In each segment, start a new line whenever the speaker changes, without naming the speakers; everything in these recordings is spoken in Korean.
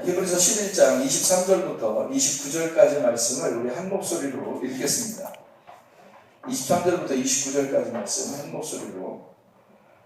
히브리서 11장 23절부터 29절까지 말씀을 우리 한 목소리로 읽겠습니다. 23절부터 29절까지 말씀 한 목소리로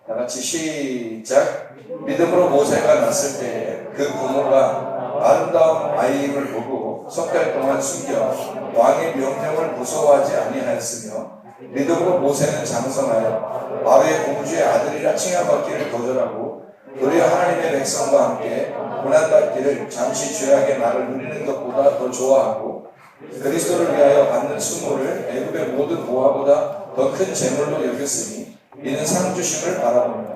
다 같이 시작. 믿음으로 모세가 났을 때 그 부모가 아름다운 아이를 보고 석 달 동안 숨겨 왕의 명령을 무서워하지 아니하였으며 믿음으로 모세는 장성하여 바로의 공주의 아들이라 칭함받기를 거절하고 도리어 하나님의 백성과 함께 고난받기를 잠시 죄악의 날을 누리는 것보다 더 좋아하고 그리스도를 위하여 받는 수모를 애굽의 모든 보화보다 더 큰 재물로 여겼으니 이는 상 주심을 바라봅니다.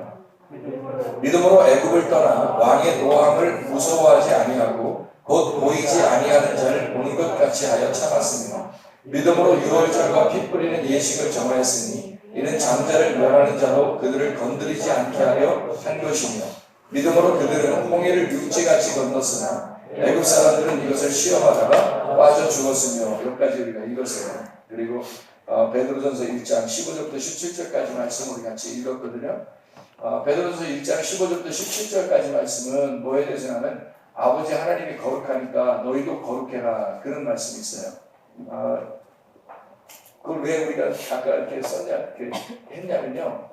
믿음으로 애굽을 떠나 왕의 노함을 무서워하지 아니하고 곧 보이지 아니하는 자를 보는 것 같이 하여 참았으며 믿음으로 유월절과 피 뿌리는 예식을 정하였으니 이는 장자를 멸하는 자로 그들을 건드리지 않게 하려 한 것이며 믿음으로 그들은 홍해를 육지같이 건넜으나 애굽 사람들은 이것을 시험하다가 빠져 죽었으며 여기까지 우리가 읽었어요. 그리고 베드로전서 1장 15절부터 17절까지 말씀 우리 같이 읽었거든요. 베드로전서 1장 15절부터 17절까지 말씀은 뭐에 대해서 하면 아버지 하나님이 거룩하니까 너희도 거룩해라 그런 말씀이 있어요. 그걸 왜 우리가 아까 이렇게 했냐면요.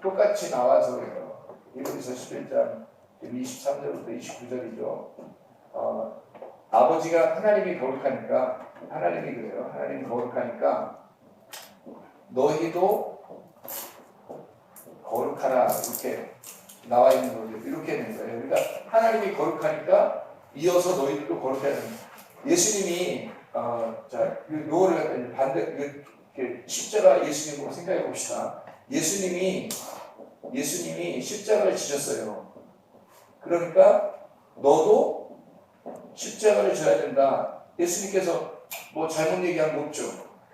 똑같이 나와서 그래요. 히브리서 11장 23절부터 29절이죠. 아버지가 하나님이 거룩하니까 하나님이 그래요. 하나님이 거룩하니까 너희도 거룩하라 이렇게 나와 있는 거죠. 이렇게 되는 거예요. 그러니까 하나님이 거룩하니까 이어서 너희들도 거룩해야 됩니다. 예수님이 요거를 반대 십자가 예수님으로 생각해 봅시다. 예수님이 십자가를 지셨어요. 그러니까 너도 십자가를 져야 된다. 예수님께서 뭐 잘못 얘기한 거 없죠.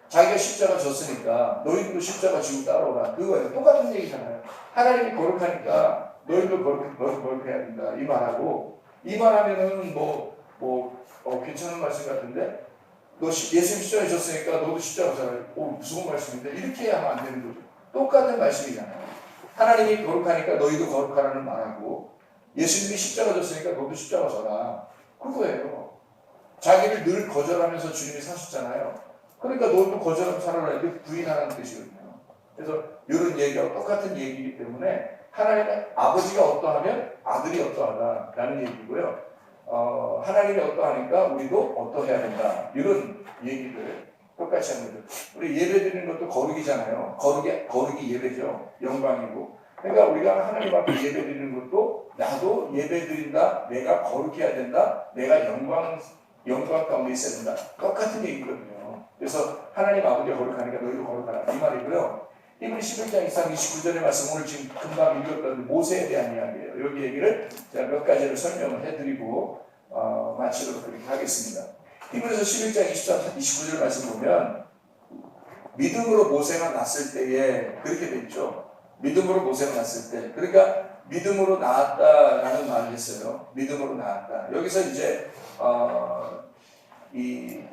자기가 십자가 졌으니까 너희들도 십자가 지고 따라오라. 그거예요. 똑같은 얘기잖아요. 하나님이 거룩하니까 너희도 거룩해야 된다. 이 말하고 이 말하면은 괜찮은 말씀 같은데 너 예수님 십자가 졌으니까 너도 십자가 져라. 무서운 말씀인데 이렇게 하면 안 되는 거죠. 똑같은 말씀이잖아요. 하나님이 거룩하니까 너희도 거룩하라는 말하고 예수님이 십자가 졌으니까 너도 십자가 져라. 그거예요. 자기를 늘 거절하면서 주님이 사셨잖아요. 그러니까 너도 거절하면서 살아라. 이렇게 부인하라는 뜻이거든요. 그래서 이런 얘기하고 똑같은 얘기이기 때문에 하나님의 아버지가 어떠하면 아들이 어떠하다라는 얘기고요. 하나님이 어떠하니까 우리도 어떠해야 된다. 이런 얘기를 똑같이 하는 거죠. 우리 예배 드리는 것도 거룩이잖아요. 거룩이 예배죠. 영광이고. 그러니까 우리가 하나님 앞에 예배 드리는 것도 나도 예배 드린다. 내가 거룩해야 된다. 내가 영광 가운데 있어야 된다. 똑같은 얘기거든요. 그래서 하나님 아버지가 거룩하니까 너희도 거룩하라. 이 말이고요. 히브리 11장 29절의 말씀 오늘 지금 금방 읽었던 모세에 대한 이야기예요. 여기 얘기를 제가 몇 가지를 설명을 해드리고 마치도록 그렇게 하겠습니다. 히브리서 11장 29절 말씀 보면 믿음으로 모세가 났을 때에 그렇게 돼 있죠. 믿음으로 모세가 났을 때. 그러니까 믿음으로 나았다라는 말을 했어요. 믿음으로 나았다. 여기서 이제 이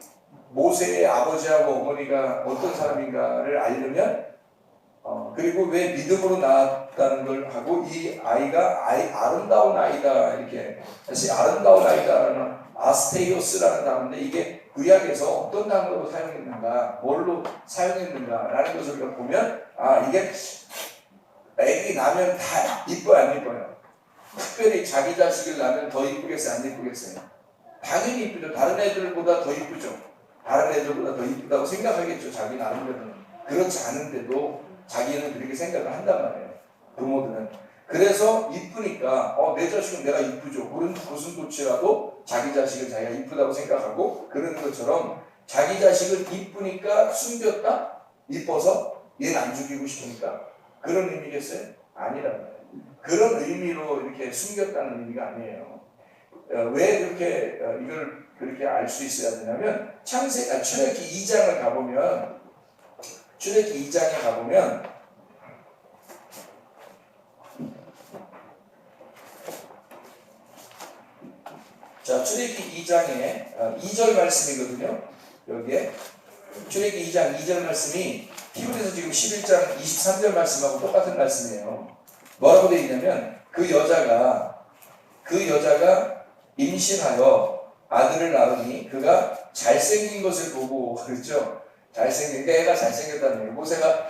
모세의 아버지하고 어머니가 어떤 사람인가를 알려면 그리고 왜 믿음으로 나았다는 걸 하고 이 아이가 아름다운 아이다 이렇게 사실 아름다운 아이다라는 아스테이오스라는 단어인데 이게 구약에서 어떤 단어로 사용했는가 뭘로 사용했는가라는 것을 우리가 보면 이게 애기 나면 다 이뻐요 안 이뻐요? 특별히 자기 자식을 낳으면 더 이쁘겠어요 안 이쁘겠어요? 당연히 이쁘죠. 다른 애들보다 더 이쁘죠. 다른 애들보다 더 이쁘다고 생각하겠죠. 자기 나름대로는. 그렇지 않은데도 자기는 그렇게 생각을 한단 말이에요. 부모들은. 그래서 이쁘니까 내 자식은 내가 이쁘죠. 그런 고슴도치라도 자기 자식은 자기가 이쁘다고 생각하고 그러는 것처럼 자기 자식은 이쁘니까 숨겼다? 이뻐서 얘는 안 죽이고 싶으니까 그런 의미겠어요? 아니란 말이에요. 그런 의미로 이렇게 숨겼다는 의미가 아니에요. 왜 그렇게 이걸 그렇게 알 수 있어야 되냐면 출애굽기 2장을 가보면 출애굽기 2장에 가보면 자 출애굽기 2장에 2절 말씀이거든요. 여기에 출애굽기 2장 2절 말씀이 히브리서 지금 11장 23절 말씀하고 똑같은 말씀이에요. 뭐라고 되어 있냐면 그 여자가 임신하여 아들을 낳으니 그가 잘생긴 것을 보고 그렇죠. 잘생긴 애가 잘생겼다는 거예요. 모세가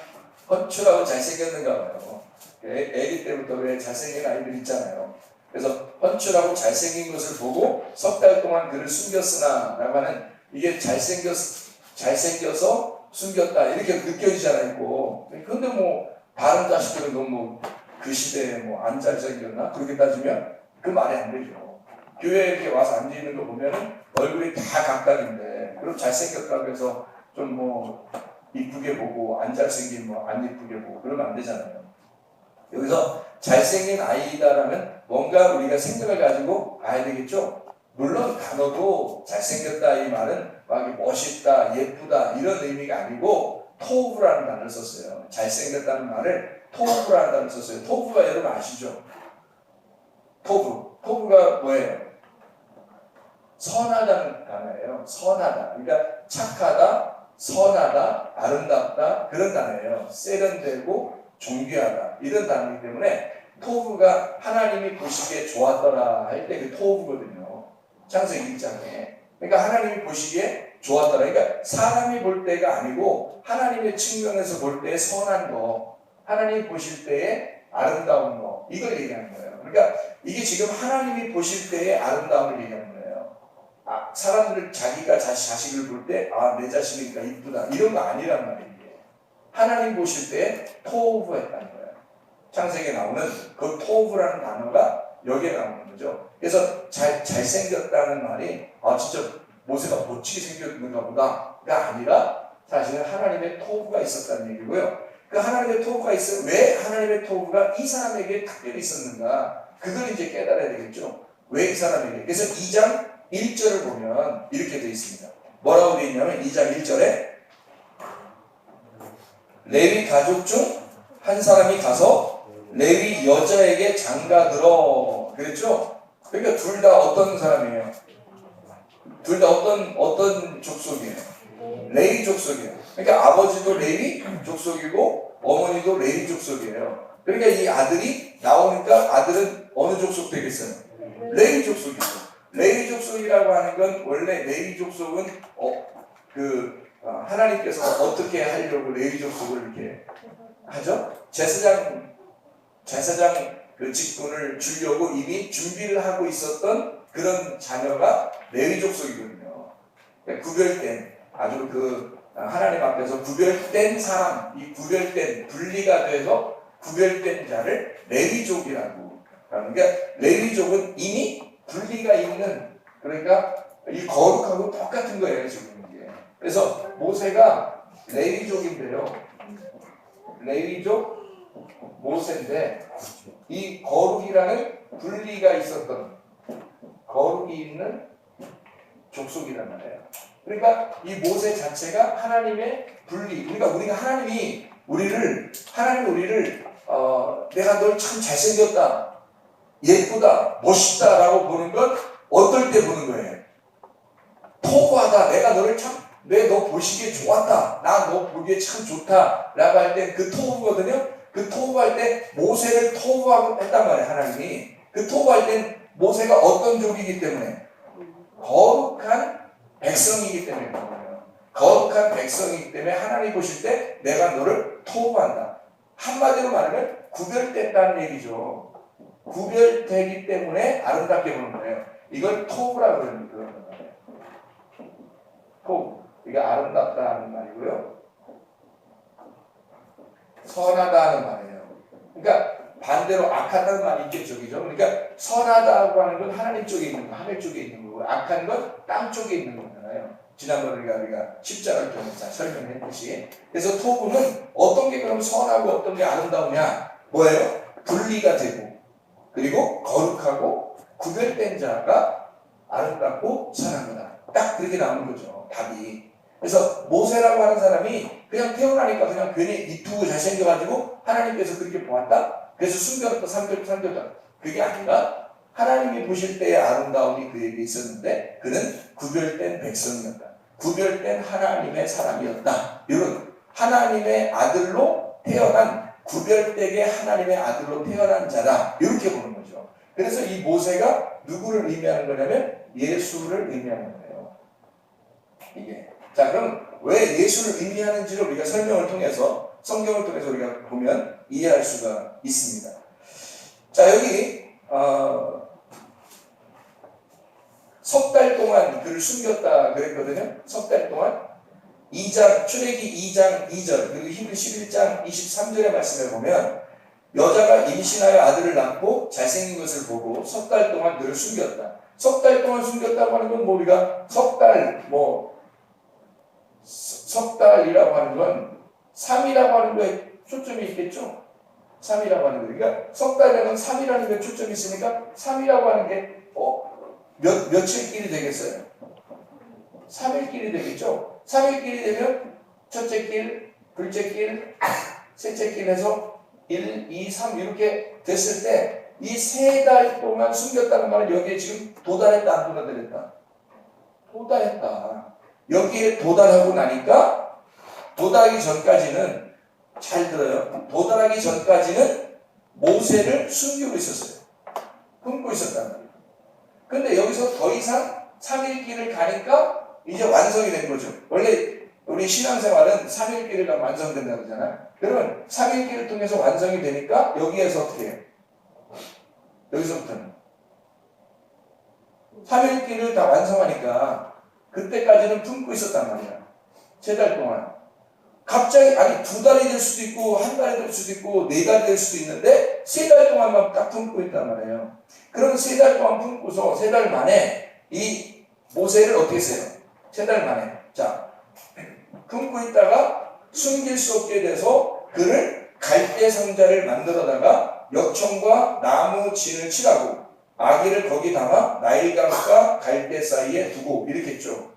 헌출하고 잘생겼는가 봐요. 애기 때부터 왜 잘생긴 아이들 있잖아요. 그래서 헌출하고 잘생긴 것을 보고 석 달 동안 그를 숨겼으나 라고 하는 이게 잘생겨서 숨겼다 이렇게 느껴지잖아요. 근데 뭐 다른 자식들은 너무 그 시대에 뭐 안 잘생겼나 그렇게 따지면 그 말이 안 되죠. 교회에 이렇게 와서 앉아 있는 거 보면은 얼굴이 다 각각인데 그럼 잘생겼다고 해서 좀 뭐 이쁘게 보고 안 잘생긴 뭐 안 이쁘게 보고 그러면 안 되잖아요. 여기서 잘생긴 아이다라면 뭔가 우리가 생각을 가지고 봐야 되겠죠. 물론 단어도 잘생겼다 이 말은 막 멋있다 예쁘다 이런 의미가 아니고 토부라는 단어를 썼어요. 잘생겼다는 말을 토부라는 단어를 썼어요. 토부가 여러분 아시죠? 토부가 뭐예요? 선하다는 단어예요. 선하다. 그러니까 착하다, 선하다, 아름답다 그런 단어예요. 세련되고 존귀하다 이런 단어이기 때문에 토부가 하나님이 보시기에 좋았더라 할 때 그 토부거든요. 창세기 1장에. 그러니까 하나님이 보시기에 좋았더라. 그러니까 사람이 볼 때가 아니고 하나님의 측면에서 볼 때의 선한 거, 하나님이 보실 때의 아름다운 거 이걸 얘기하는 거예요. 그러니까 이게 지금 하나님이 보실 때의 아름다움을 얘기하는 거예요. 사람들을 자기가 자식을 볼 때 내 자식이니까 이쁘다 이런 거 아니란 말이에요. 하나님 보실 때 토부했다는 거예요. 창세기에 나오는 그 토부라는 단어가 여기에 나오는 거죠. 그래서 잘생겼다는 말이 진짜 모세가 멋지게 생겼는가 보다가 아니라 사실은 하나님의 토부가 있었다는 얘기고요. 그 하나님의 토부가 있어 왜 하나님의 토부가 이 사람에게 특별히 있었는가 그걸 이제 깨달아야 되겠죠. 왜 이 사람에게. 그래서 2장 1절을 보면 이렇게 되어 있습니다. 뭐라고 되어 있냐면 2장 1절에 레위 가족 중 한 사람이 가서 레위 여자에게 장가들어 그랬죠? 그러니까 둘 다 어떤 사람이에요? 둘 다 어떤 족속이에요? 레위 족속이에요. 그러니까 아버지도 레위 족속이고 어머니도 레위 족속이에요. 그러니까 이 아들이 나오니까 아들은 어느 족속 되겠어요? 레위 족속이죠. 레위 족속이라고 하는 건 원래 레위 족속은 하나님께서 어떻게 하려고 레위 족속을 이렇게 하죠? 제사장 그 직분을 주려고 이미 준비를 하고 있었던 그런 자녀가 레위 족속이거든요. 그러니까 구별된 아주 하나님 앞에서 구별된 사람, 이 구별된 분리가 돼서 구별된 자를 레위족이라고. 그러니까 레위족은 이미 분리가 있는 그러니까 이 거룩하고 똑같은 거예요 지금 이게. 그래서 모세가 레위족인데요. 레위족 모세인데 이 거룩이라는 분리가 있었던 거룩이 있는 족속이란 말이에요. 그러니까 이 모세 자체가 하나님의 분리. 그러니까 우리가 하나님이 우리를 내가 널 참 잘생겼다, 예쁘다, 멋있다라고 보는 건 어떨 때 보는 거예요? 토부하다. 내가 너를 참 너 보시기에 좋았다. 나 너 보기에 참 좋다. 라고 할 때 그 토부거든요. 그 토부할 때 모세를 토부했단 말이에요. 하나님이. 그 토부할 땐 모세가 어떤 족이기 때문에 거룩한 백성이기 때문에 그런 거예요. 거룩한 백성이기 때문에 하나님 보실 때 내가 너를 토부한다. 한마디로 말하면 구별됐다는 얘기죠. 구별되기 때문에 아름답게 보는 거예요. 이걸 토부라고 그러는 거예요. 토부. 이게 아름답다는 말이고요. 선하다는 말이에요. 그러니까 반대로 악하다는 말이 있겠죠. 그죠? 그러니까 선하다고 하는 건 하나님 쪽에 있는 거, 하늘 쪽에 있는 거고 악한 건 땅 쪽에 있는 거잖아요. 지난번에 우리가 십자가를 통해서 설명했듯이. 그래서 토부는 어떤 게 그럼 선하고 어떤 게 아름다우냐? 뭐예요? 분리가 되고 그리고 거룩하고 구별된 자가 아름답고 선한 거다. 딱 그렇게 나오는 거죠. 답이. 그래서 모세라고 하는 사람이 그냥 태어나니까 그냥 괜히 이쁘고 잘생겨가지고 하나님께서 그렇게 보았다? 그래서 숨겼다, 삼켰다. 그게 아니라 하나님이 보실 때의 아름다움이 그에게 있었는데 그는 구별된 백성이었다. 구별된 하나님의 사람이었다. 이런 하나님의 아들로 태어난 구별되게 하나님의 아들로 태어난 자다. 이렇게 보는 거죠. 그래서 이 모세가 누구를 의미하는 거냐면 예수를 의미하는 거예요. 이게. 자, 그럼 왜 예수를 의미하는지를 우리가 설명을 통해서, 성경을 통해서 우리가 보면 이해할 수가 있습니다. 자, 여기 석 달 동안 그를 숨겼다 그랬거든요. 석 달 동안. 출애기 2장 2절 그리고 히브리 11장 23절의 말씀을 보면 여자가 임신하여 아들을 낳고 잘생긴 것을 보고 석 달 동안 그를 숨겼다. 석 달 동안 숨겼다고 하는 건 우리가 석 달이라고 하는 건 3이라고 하는 거에 초점이 있겠죠. 3이라고 하는 거. 그러니까 석 달에는 3이라는 게 초점이 있으니까 3이라고 하는 게 며칠끼리 되겠어요? 3일끼리 되겠죠? 3일끼리 되면 첫째 길, 둘째 길, 셋째 길 해서 1, 2, 3 이렇게 됐을 때 이 3달 동안 숨겼다는 말은 여기에 지금 도달했다 안 도달했다? 도달했다. 여기에 도달하고 나니까 도달하기 전까지는 잘 들어요. 도달하기 전까지는 모세를 숨기고 있었어요. 품고 있었단 말이에요. 근데 여기서 더 이상 3일 길을 가니까 이제 완성이 된 거죠. 원래 우리 신앙생활은 3일 길을 가면 완성된다고 그러잖아요. 그러면 3일 길을 통해서 완성이 되니까 여기에서 어떻게 해요? 여기서부터는 3일 길을 다 완성하니까 그때까지는 품고 있었단 말이야. 3달 동안. 갑자기 2달이 될 수도 있고 1달이 될 수도 있고 4달이 될 수도 있는데 3달 동안만 딱 품고 있단 말이에요. 그럼 3달 동안 품고서 3달 만에 이 모세를 어떻게 했어요? 3달 만에. 자, 품고 있다가 숨길 수 없게 돼서 그를 갈대 상자를 만들어다가 역청과 나무 진을 칠하고 아기를 거기 담아 나일강과 갈대 사이에 두고 이렇게 했죠.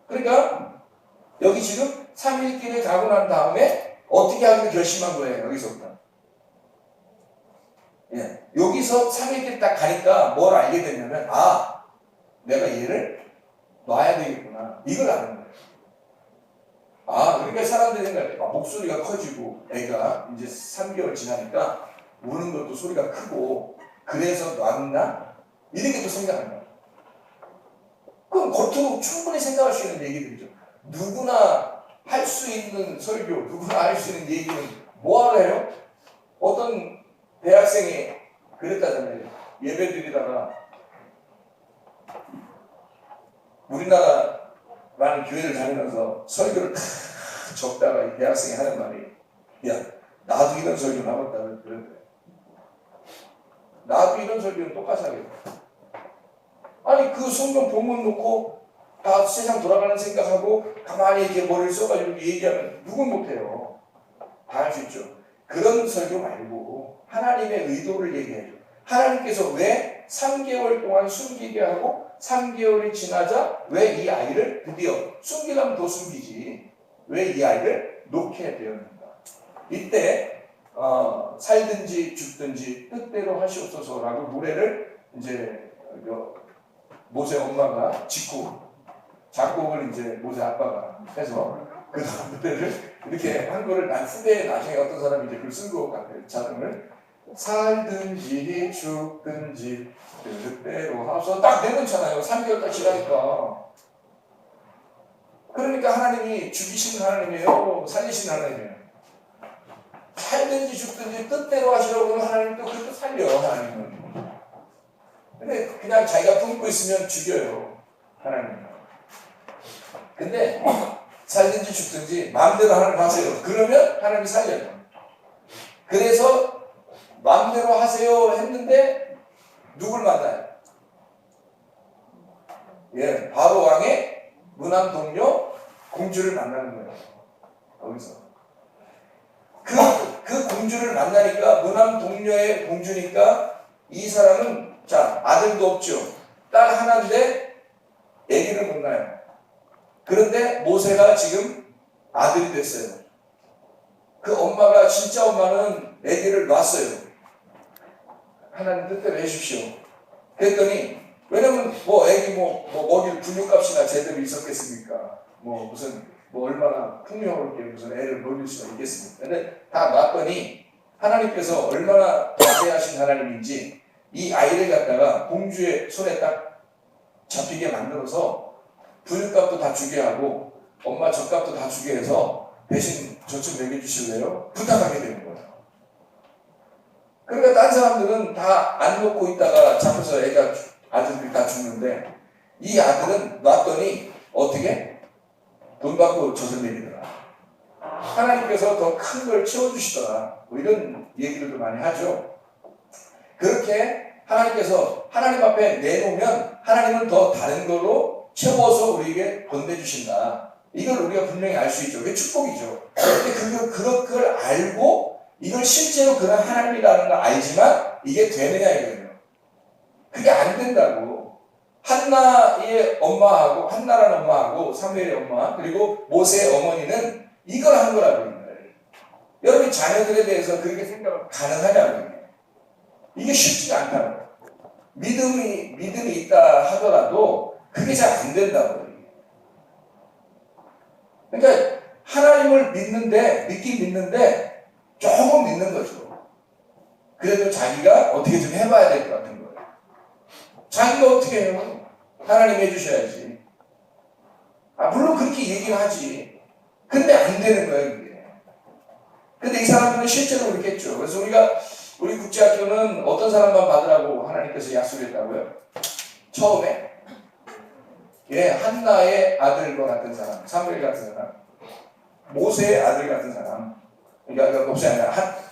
그러니까 여기 지금 3일 길을 가고 난 다음에 어떻게 하기로 결심한 거예요. 여기서부터. 예. 여기서 3일 길 딱 가니까 뭘 알게 됐냐면 내가 얘를 놔야 되겠구나. 이걸 아는 거예요. 그러니까 사람들이 생각해. 목소리가 커지고 애가 이제 3개월 지나니까 우는 것도 소리가 크고 그래서 놨나? 이렇게 또 생각하는 거예요. 그럼 겉으로 충분히 생각할 수 있는 얘기들이죠. 누구나 할 수 있는 설교, 누구나 할 수 있는 얘기는 뭐하러 해요? 어떤 대학생이 그랬다잖아요. 예배 드리다가 우리나라 많은 교회를 다니면서 설교를 다 적다가 이 대학생이 하는 말이 나도 이런 설교 나갔다 그런 거예요. 나도 이런 설교는 똑같이 하겠다. 그 성경 본문 놓고 다 세상 돌아가는 생각하고 가만히 이렇게 머리를 써가지고 얘기하면 누군 못해요. 다 할 수 있죠. 그런 설교 말고 하나님의 의도를 얘기해줘. 하나님께서 왜 3개월 동안 숨기게 하고 3개월이 지나자 왜 이 아이를 드디어 숨기려면 더 숨기지 왜 이 아이를 놓게 되었는가. 이때 살든지 죽든지 뜻대로 하시옵소서라고 노래를 이제 모세 엄마가 작곡을 이제 모세 아빠가 해서 그 노래를 이렇게 한 거를 난 후대에 나중에 어떤 사람이 이제 글 쓴 것 같아요. 자음을 살든지 죽든지 뜻대로 하소서 딱 내놓잖아요. 3개월 딱 지나니까. 그러니까 하나님이 죽이시는 하나님이에요? 살리시는 하나님이에요? 살든지 죽든지 뜻대로 하시라고 그러면 하나님 또 그것도 살려, 하나님은. 근데 그냥 자기가 품고 있으면 죽여요, 하나님은. 근데 살든지 죽든지 마음대로 하나님 하세요. 그러면 하나님이 살려요. 그래서 마음대로 하세요 했는데 누굴 만나요? 바로 왕의 무남 동료 공주를 만나는 거예요. 거기서. 그 공주를 만나니까 무남 동료의 공주니까 이 사람은 아들도 없죠. 딸 하나인데 아기를 못 낳아요. 그런데 모세가 지금 아들이 됐어요. 그 엄마가 진짜 엄마는 아기를 놨어요. 하나님 뜻대로 해주십시오. 그랬더니 왜냐면 아기 먹일 분유값이나 제대로 있었겠습니까? 얼마나 풍요롭게 무슨 애를 먹일 수가 있겠습니까? 근데 다 놨더니 하나님께서 얼마나 자세하신 하나님인지 이 아이를 갖다가 공주의 손에 딱 잡히게 만들어서 부유값도 다 주게 하고 엄마 젖값도 다 주게 해서 대신 저 좀 먹여주실래요? 부탁하게 되는 거예요. 그러니까 딴 사람들은 다 안 먹고 있다가 잡혀서 아들들이 다 죽는데 이 아들은 놨더니 어떻게? 돈 받고 젖을 먹이더라. 하나님께서 더 큰 걸 채워주시더라. 뭐 이런 얘기들도 많이 하죠. 그렇게 하나님께서 하나님 앞에 내놓으면 하나님은 더 다른 걸로 채워서 우리에게 건네주신다. 이걸 우리가 분명히 알 수 있죠. 그게 축복이죠. 근데 그걸 알고 이걸 실제로 그런 하나님이라는 걸 알지만 이게 되느냐 이거예요. 그게 안 된다고. 한나의 엄마하고 한나라는 엄마하고 사무엘의 엄마 그리고 모세의 어머니는 이걸 한 거라고. 여러분이 자녀들에 대해서 그렇게 생각 가능하냐고요. 이게 쉽지가 않다고. 믿음이 있다 하더라도 그게 잘 안 된다고. 그러니까 하나님을 믿긴 믿는데 조금 믿는 거죠. 그래도 자기가 어떻게 좀 해봐야 될 것 같은 거예요. 자기가 어떻게 해요? 하나님 해주셔야지. 물론 그렇게 얘기를 하지. 근데 안 되는 거예요, 이게. 근데 이 사람들은 실제로 그렇겠죠. 그래서 우리 국제학교는 어떤 사람만 받으라고 하나님께서 약속했다고요? 처음에 한나의 아들과 같은 사람, 사무엘 같은 사람, 모세의 아들 같은 사람, 그러니까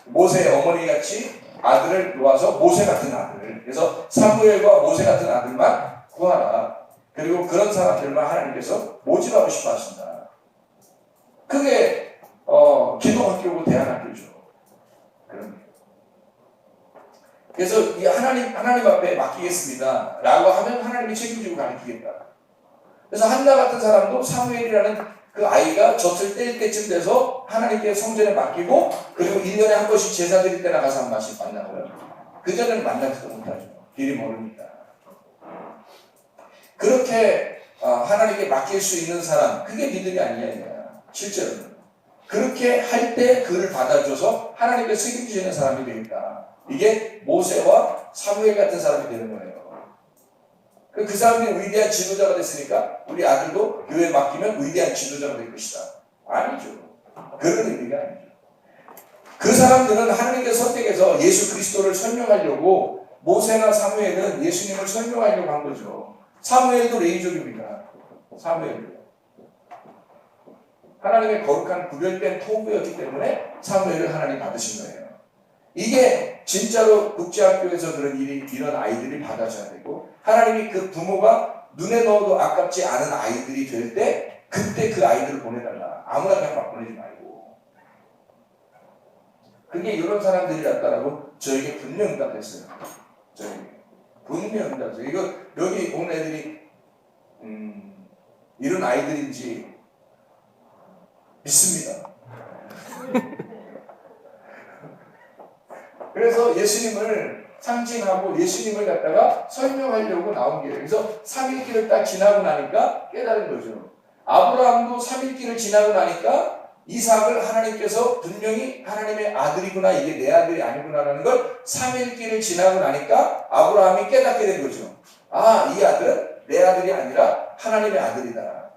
모세의 어머니 같이 아들을 놓아서 모세 같은 아들. 그래서 사무엘과 모세 같은 아들만 구하라. 그리고 그런 사람들만 하나님께서 모집하고 싶어 하신다. 그게 기독학교고 대안학교죠. 그래서 이 하나님 앞에 맡기겠습니다. 라고 하면 하나님이 책임지고 가르치겠다. 그래서 한나 같은 사람도 사무엘이라는 그 아이가 젖을 뗄 때쯤 돼서 하나님께 성전에 맡기고 그리고 1년에 한 번씩 제사 드릴 때 나가서 한 번씩 만나고요. 그전에는 만나지도 못하죠. 길이 멀으니까. 그렇게 하나님께 맡길 수 있는 사람, 그게 믿음이 아니냐 이거야. 실제로는. 그렇게 할 때 그를 받아줘서 하나님께 책임지는 사람이 되겠다. 이게 모세와 사무엘 같은 사람이 되는 거예요. 그 사람들이 위대한 지도자가 됐으니까 우리 아들도 교회에 맡기면 위대한 지도자가 될 것이다. 아니죠. 그런 의미가 아니죠. 그 사람들은 하나님께서 선택해서 예수 그리스도를 설명하려고 모세나 사무엘은 예수님을 설명하려고 한 거죠. 사무엘도 레위족입니다. 사무엘도. 하나님의 거룩한 구별된 토부였기 때문에 사무엘을 하나님 받으신 거예요. 이게 진짜로 국제학교에서 이런 아이들이 받아줘야 되고 하나님이 그 부모가 눈에 넣어도 아깝지 않은 아이들이 될 때 그때 그 아이들을 보내달라. 아무나 그냥 막 보내지 말고. 그게 이런 사람들이었다라고 저에게 분명 응답했어요. 저에게. 분명 응답했어요. 이거 여기 온 애들이 이런 아이들인지 믿습니다. 그래서 예수님을 상징하고 예수님을 갖다가 설명하려고 나온 길이에요. 그래서 3일길을 딱 지나고 나니까 깨달은 거죠. 아브라함도 3일길을 지나고 나니까 이삭을 하나님께서 분명히 하나님의 아들이구나, 이게 내 아들이 아니구나라는 걸 3일길을 지나고 나니까 아브라함이 깨닫게 된 거죠. 이 아들은 내 아들이 아니라 하나님의 아들이다.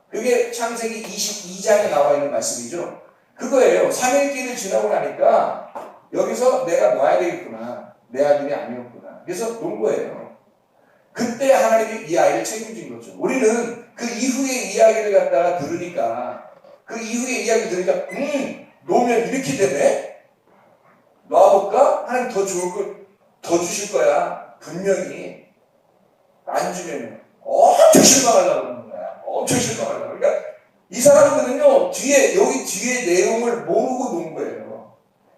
그게 창세기 22장에 나와 있는 말씀이죠. 그거예요. 3일길을 지나고 나니까 여기서 내가 놔야 되겠구나. 내 아들이 아니었구나. 그래서 논 거예요. 그때 하나님이 이 아이를 책임진 거죠. 우리는 그 이후의 이야기를 갖다가 들으니까 놓으면 이렇게 되네? 놔볼까? 하나님 더 좋을 걸 더 주실 거야. 분명히. 안 주면 엄청 실망하려고 그러는 거야. 엄청 실망하려고. 그러니까 이 사람들은요, 여기 뒤에 내용을 모르고 놓은 거예요.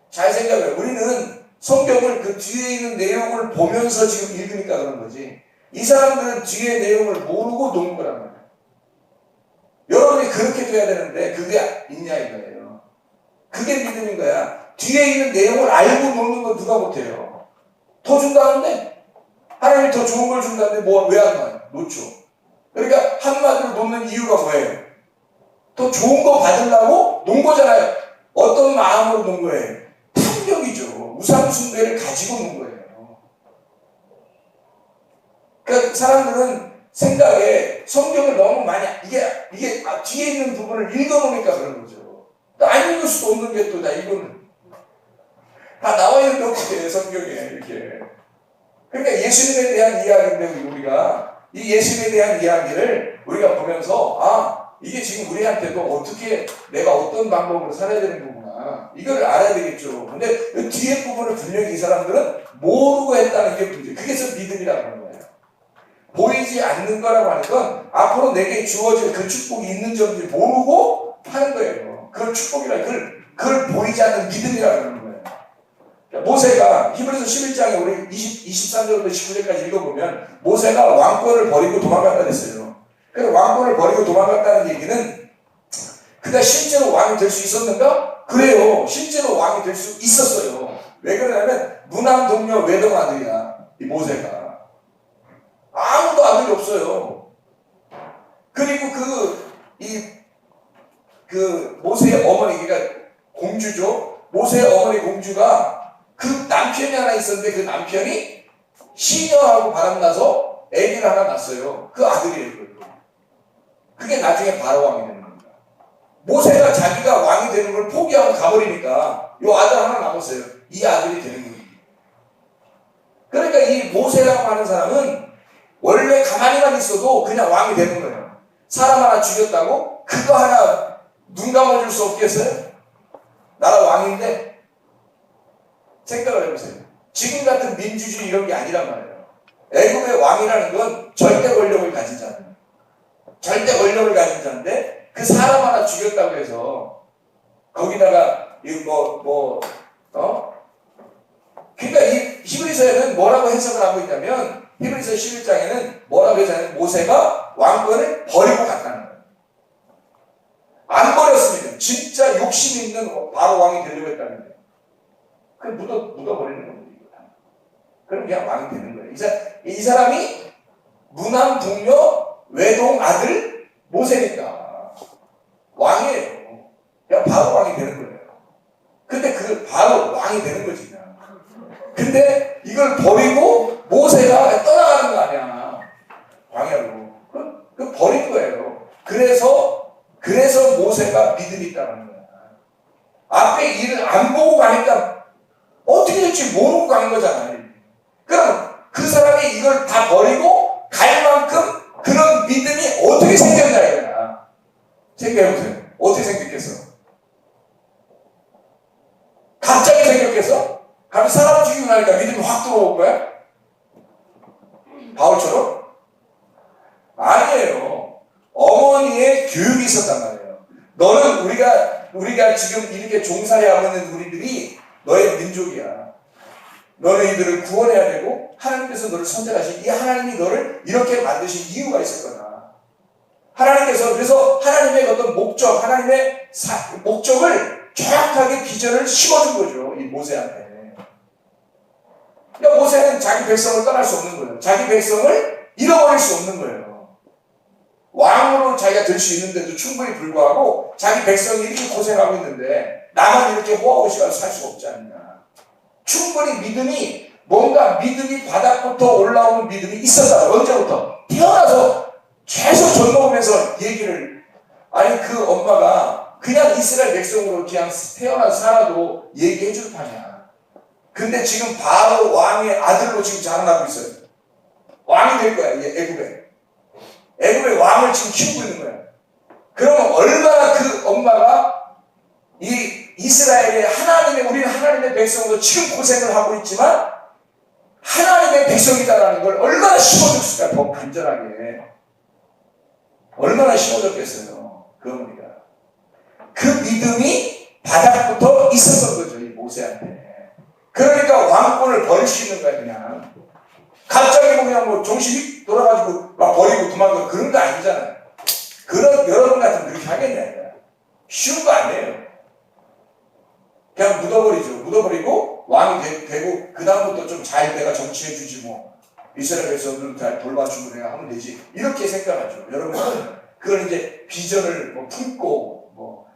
잘 생각해요. 우리는 성경을 그 뒤에 있는 내용을 보면서 지금 읽으니까 그런 거지. 이 사람들은 뒤에 내용을 모르고 놓은 거란 말이에요. 여러분이 그렇게 돼야 되는데 그게 있냐 이거예요. 그게 믿음인 거야. 뒤에 있는 내용을 알고 놓는 건 누가 못해요. 더 준다는데? 하나님이 더 좋은 걸 준다는데 왜 안 놔요? 놓죠. 그러니까 한마디로 놓는 이유가 뭐예요? 더 좋은 거 받으려고 놓은 거잖아요. 어떤 마음으로 놓은 거예요? 우상숭배를 가지고 있는 거예요. 그러니까 사람들은 생각에 성경을 너무 많이 이게 뒤에 있는 부분을 읽어놓으니까 그런 거죠. 또 안 읽을 수도 없는 게 또 다 이거는 다 나와 있는 것같아요 성경에 이렇게. 그러니까 예수님에 대한 이야기인데 우리가 이 예수님에 대한 이야기를 우리가 보면서 이게 지금 우리한테도 어떻게 내가 어떤 방법으로 살아야 되는 거구나 이걸 알아야 되겠죠. 근데 그 뒤에 부분을 분명히 이 사람들은 모르고 했다는 게 문제. 그게서 믿음이라고 하는 거예요. 보이지 않는 거라고 하는 건 앞으로 내게 주어질 그 축복이 있는 점인지 모르고 하는 거예요. 그걸 축복이라 그걸 보이지 않는 믿음이라고 하는 거예요. 모세가 히브리서 11장에 우리 23절부터 19절까지 읽어보면 모세가 왕권을 버리고 도망갔다 그랬어요. 그래서 왕권을 버리고 도망갔다는 얘기는 그가 실제로 왕이 될 수 있었는가? 그래요. 실제로 왕이 될 수 있었어요. 왜 그러냐면 무남 동료 외동 아들이야. 이 모세가. 아무도 아들이 없어요. 그리고 그 모세의 어머니, 그러니까 공주죠. 모세의 어머니 공주가 그 남편이 하나 있었는데 그 남편이 시녀하고 바람나서 아기를 하나 낳았어요. 그 아들이에요. 그게 나중에 바로 왕이 되는 겁니다. 모세가 자기가 왕이 되는 걸 포기하고 가버리니까 이 아들 하나 남았어요. 이 아들이 되는 거예요. 그러니까 이 모세라고 하는 사람은 원래 가만히만 있어도 그냥 왕이 되는 거예요. 사람 하나 죽였다고 그거 하나 눈 감아줄 수 없겠어요? 나라 왕인데 생각을 해보세요. 지금 같은 민주주의 이런 게 아니란 말이에요. 애굽의 왕이라는 건 절대 권력을 가진 자예요. 절대 권력을 가진 자인데 그 사람 하나 죽였다고 해서 거기다가 그러니까 이 히브리서에는 뭐라고 해석을 하고 있냐면 히브리서 11장에는 뭐라고 해석하냐면 모세가 왕권을 버리고 갔다는 거예요. 안 버렸으면 진짜 욕심 있는 바로 왕이 되려고 했다는 거예요. 그걸 묻어버리는 겁니다. 그럼 그냥 왕이 되는 거예요. 이 사람이 무남 동료 외동 아들 모세니까 왕이에요. 그냥 바로 왕이 되는 거예요. 근데 그 바로 왕이 되는 거지 그냥. 근데 이걸 버리고 모세가 떠나가는 거 아니야. 광야로. 그 버린 거예요. 그래서 모세가 믿음이 있다는 거야. 앞에 일을 안 보고 가니까 어떻게 될지 모르고 가는 거잖아요. 그럼 그 사람이 이걸 다 버리고 갈 만큼 그런 믿음이 어떻게 생겼냐 이거야. 생각해보세요. 어떻게 생겼겠어? 갑자기 생겼겠어? 갑자기 사람 죽이고 나니까 믿음이 확 들어올 거야? 바울처럼? 아니에요. 어머니의 교육이 있었단 말이에요. 너는 우리가 지금 이렇게 종살이하고 있는 우리들이 너의 민족이야. 너는 이들을 구원해야 되고 하나님께서 너를 선택하신 이 하나님이 너를 이렇게 만드신 이유가 있을 거다. 하나님께서 그래서 하나님의 어떤 목적, 하나님의 목적을 정확하게 비전을 심어준 거죠. 이 모세한테. 그러니까 모세는 자기 백성을 떠날 수 없는 거예요. 자기 백성을 잃어버릴 수 없는 거예요. 왕으로 자기가 될 수 있는데도 충분히 불구하고 자기 백성이 이렇게 고생하고 있는데 나만 이렇게 호화호식하게 살 수가 없지 않느냐. 충분히 믿음이 뭔가 믿음이 바닥부터 올라오는 믿음이 있었다. 언제부터? 태어나서 계속 젖 먹으면서 얘기를 그 엄마가 그냥 이스라엘 백성으로 그냥 태어나서 살아도 얘기해 줄 판이야. 근데 지금 바로 왕의 아들로 지금 자라나고 있어요. 왕이 될 거야, 애굽의 왕을 지금 키우고 있는 거야. 그러면 얼마나 그 엄마가 이 이스라엘의 우리는 하나님의 백성으로 지금 고생을 하고 있지만 하나님의 백성이다라는 걸 얼마나 심어줬을까, 더 간절하게. 얼마나 심어줬겠어요, 그 어머니가. 그 믿음이 바닥부터 있었던 거죠, 이 모세한테. 그러니까 왕권을 버릴 수 있는 거야, 그냥. 갑자기 그냥 정신이 돌아가지고 막 버리고 도망가 그런 거 아니잖아요. 여러분 같으면 그렇게 하겠냐, 이거. 쉬운 거 아니에요. 그냥 묻어버리고 왕이 되고 그다음부터 좀 잘 내가 정치해주지 뭐. 이스라엘 백성들을 잘 돌봐주고 내가 하면 되지. 이렇게 생각하죠. 여러분은 그걸 이제 비전을 품고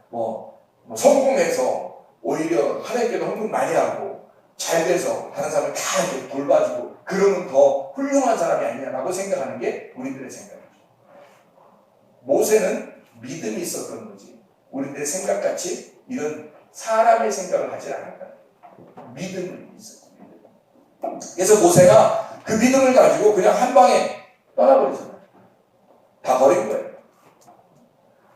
성공해서 오히려 하나님께도 헌금 많이 하고 잘 돼서 다른 사람을 다 이렇게 돌봐주고 그러면 더 훌륭한 사람이 아니냐라고 생각하는 게 우리들의 생각이죠. 모세는 믿음이 있었던 거지. 우리들의 생각같이 이런 사람의 생각을 하지 않았다. 믿음이 있었지. 그래서 모세가 그 믿음을 가지고 그냥 한 방에 떠나버리잖아요. 다 버린 거예요.